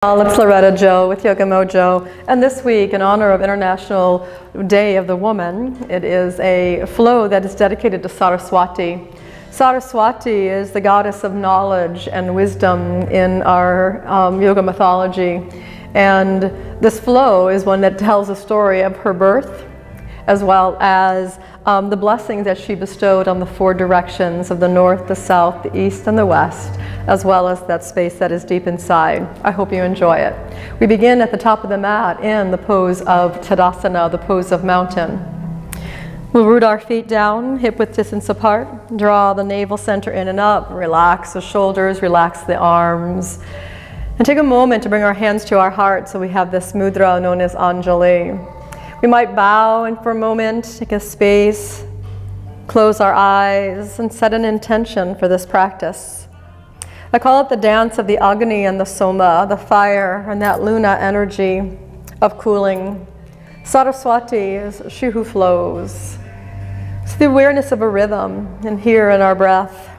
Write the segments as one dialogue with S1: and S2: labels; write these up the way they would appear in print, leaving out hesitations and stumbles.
S1: It's Loretta Jo with Yoga-Mojo, and this week, in honor of International Day of the Woman, it is a flow that is dedicated to Saraswati. Saraswati is the goddess of knowledge and wisdom in our yoga mythology, and this flow is one that tells a story of her birth, as well as the blessings that she bestowed on the four directions of the north, the south, the east, and the west, as well as that space that is deep inside. I hope you enjoy it. We begin at the top of the mat in the pose of Tadasana, the pose of mountain. We'll root our feet down, hip width distance apart, draw the navel center in and up, relax the shoulders, relax the arms, and take a moment to bring our hands to our heart so we have this mudra known as Anjali. We might bow and for a moment, take a space, close our eyes, and set an intention for this practice. I call it the dance of the Agni and the Soma, the fire and that Luna energy of cooling. Saraswati is she who flows. It's the awareness of a rhythm in here in our breath.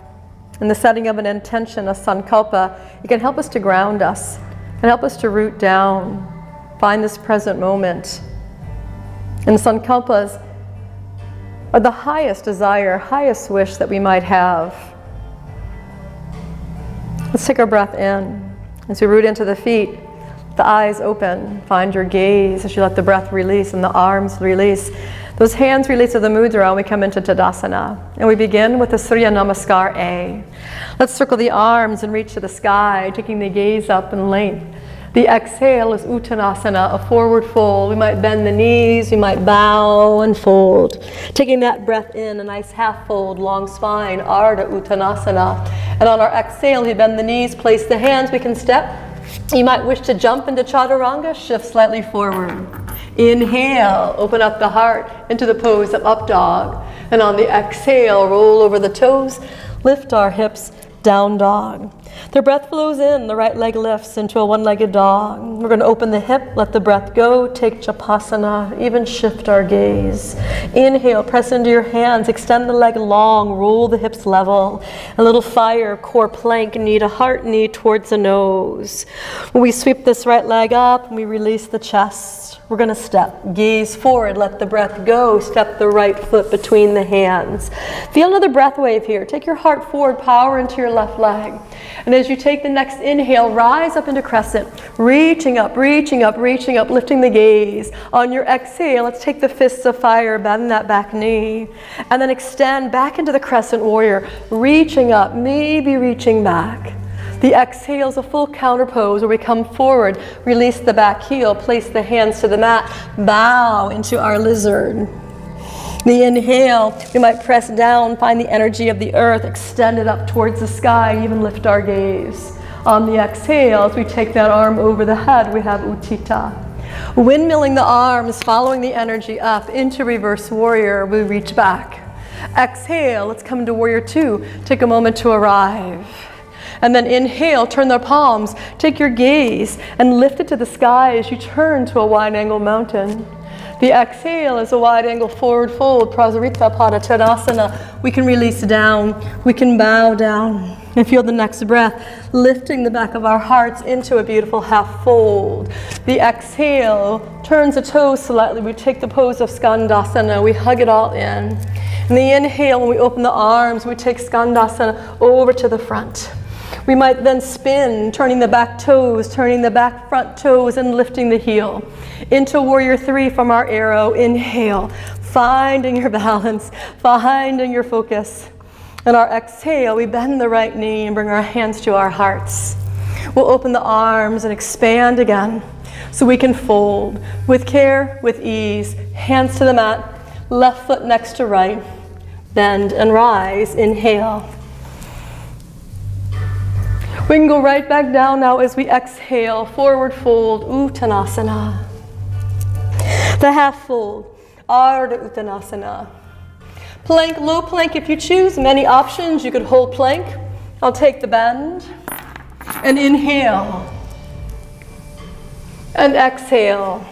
S1: In the setting of an intention, a sankalpa, it can help us to ground us and help us to root down, find this present moment. And sankalpas are the highest desire, highest wish that we might have. Let's take our breath in. As we root into the feet, the eyes open, find your gaze as you let the breath release and the arms release. Those hands release of the mudra and we come into Tadasana. And we begin with the Surya Namaskar A. Let's circle the arms and reach to the sky, taking the gaze up in length. The exhale is Uttanasana, a forward fold. We might bend the knees, we might bow and fold. Taking that breath in, a nice half fold, long spine, Ardha Uttanasana. And on our exhale, we bend the knees, place the hands, we can step. You might wish to jump into Chaturanga, shift slightly forward. Inhale, open up the heart into the pose of up dog. And on the exhale, roll over the toes, lift our hips, down dog. The breath flows in, the right leg lifts into a one-legged dog. We're going to open the hip, let the breath go, take Japasana, even shift our gaze. Inhale, press into your hands, extend the leg long, roll the hips level. A little fire, core plank, knee to heart, knee towards the nose. When we sweep this right leg up and we release the chest, we're going to step. Gaze forward, let the breath go, step the right foot between the hands. Feel another breath wave here. Take your heart forward, power into your left leg. And as you take the next inhale, rise up into crescent, reaching up, reaching up, reaching up, lifting the gaze. On your exhale, let's take the fists of fire, bend that back knee, and then extend back into the crescent warrior, reaching up, maybe reaching back. The exhale is a full counter pose where we come forward, release the back heel, place the hands to the mat, bow into our lizard. The inhale, we might press down, find the energy of the earth, extend it up towards the sky, even lift our gaze. On the exhale, as we take that arm over the head, we have Uttita. Windmilling the arms, following the energy up into reverse warrior, we reach back. Exhale, let's come into warrior two. Take a moment to arrive. And then inhale, turn the palms, take your gaze and lift it to the sky as you turn to a wide angle mountain. The exhale is a wide angle forward fold, Prasarita Pada Tadasana. We can release down, we can bow down. And feel the next breath, lifting the back of our hearts into a beautiful half fold. The exhale turns the toes slightly. We take the pose of Skandasana, we hug it all in. And the inhale, when we open the arms, we take Skandasana over to the front. We might then spin, turning the back toes, turning the back front toes, and lifting the heel. Into warrior three from our arrow, inhale, finding your balance, finding your focus. And our exhale, we bend the right knee and bring our hands to our hearts. We'll open the arms and expand again so we can fold with care, with ease, hands to the mat, left foot next to right, bend and rise, inhale. We can go right back down now as we exhale, forward fold, Uttanasana. The half fold, Ardha Uttanasana. Plank, low plank if you choose, many options. You could hold plank. I'll take the bend and inhale and exhale.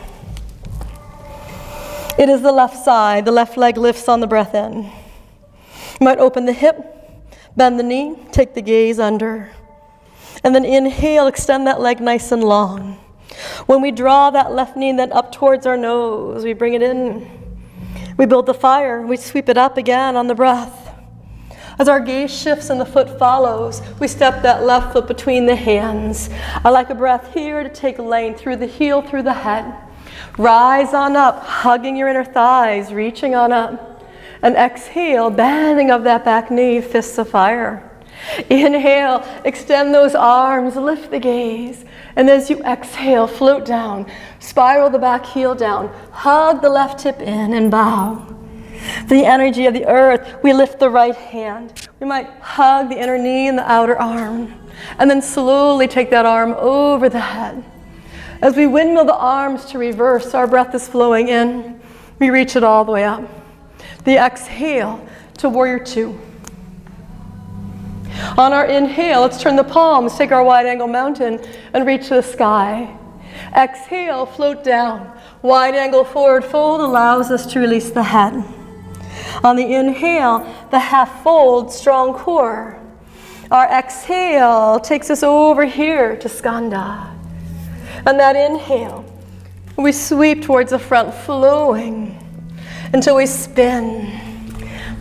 S1: It is the left side, the left leg lifts on the breath in. You might open the hip, bend the knee, take the gaze under. And then inhale, extend that leg nice and long. When we draw that left knee then up towards our nose, we bring it in. We build the fire, we sweep it up again on the breath. As our gaze shifts and the foot follows, we step that left foot between the hands. I like a breath here to take length through the heel, through the head. Rise on up, hugging your inner thighs, reaching on up. And exhale, bending of that back knee, fists of fire. Inhale, extend those arms, lift the gaze. And as you exhale, float down, spiral the back heel down, hug the left hip in and bow. The energy of the earth, we lift the right hand. We might hug the inner knee and the outer arm. And then slowly take that arm over the head. As we windmill the arms to reverse, our breath is flowing in. We reach it all the way up. The exhale to warrior two. On our inhale, let's turn the palms, take our wide angle mountain and reach to the sky. Exhale, float down. Wide angle forward fold allows us to release the head. On the inhale, the half fold, strong core. Our exhale takes us over here to Skanda. And that inhale, we sweep towards the front, flowing until we spin.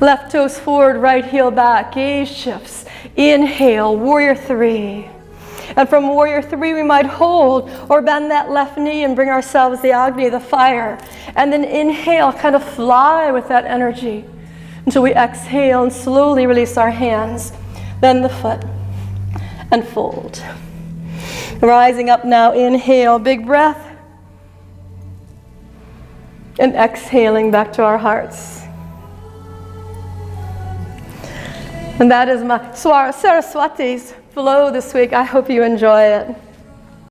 S1: Left toes forward, right heel back, gaze shifts. Inhale, warrior three. And from warrior three, we might hold or bend that left knee and bring ourselves the Agni, the fire. And then inhale, kind of fly with that energy until we exhale and slowly release our hands. Then the foot and fold. Rising up now, inhale, big breath. And exhaling back to our hearts. And that is my Saraswati's flow this week. I hope you enjoy it.